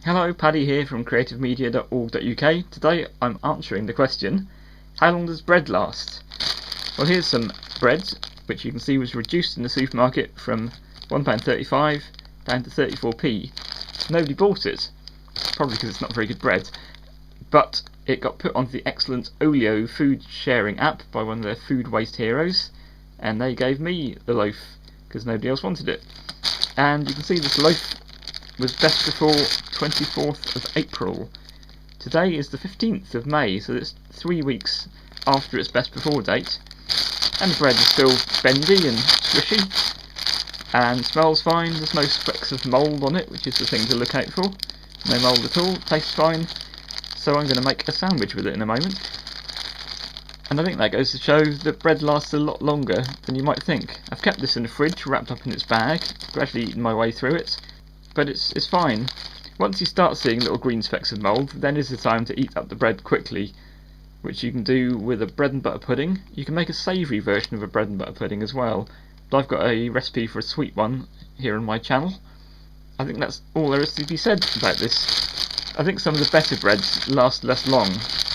Hello, Paddy here from creativemedia.org.uk. Today I'm answering the question, how long does bread last? Well, here's some bread, which you can see was reduced in the supermarket from £1.35 down to 34p. Nobody bought it, probably because it's not very good bread, but it got put onto the excellent Olio food sharing app by one of their food waste heroes, and they gave me the loaf because nobody else wanted it. And you can see this loaf was best before 24th of April. Today is the 15th of May, so it's 3 weeks after its best before date, and the bread is still bendy and squishy and smells fine. There's no specks of mould on it, which is the thing to look out for. No mould at all, tastes fine. So I'm going to make a sandwich with it in a moment, and I think that goes to show that bread lasts a lot longer than you might think. I've kept this in the fridge wrapped up in its bag, gradually eaten my way through it, but it's fine. Once you start seeing little green specks of mould, then is the time to eat up the bread quickly, which you can do with a bread and butter pudding. You can make a savoury version of a bread and butter pudding as well, but I've got a recipe for a sweet one here on my channel. I think that's all there is to be said about this. I think some of the better breads last less long.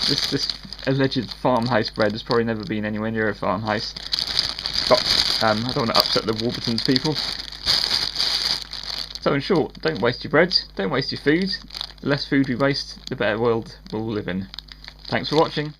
This alleged farmhouse bread has probably never been anywhere near a farmhouse, but I don't want to upset the Warburtons people. So in short, don't waste your bread, don't waste your food. The less food we waste, the better world we'll live in. Thanks for watching.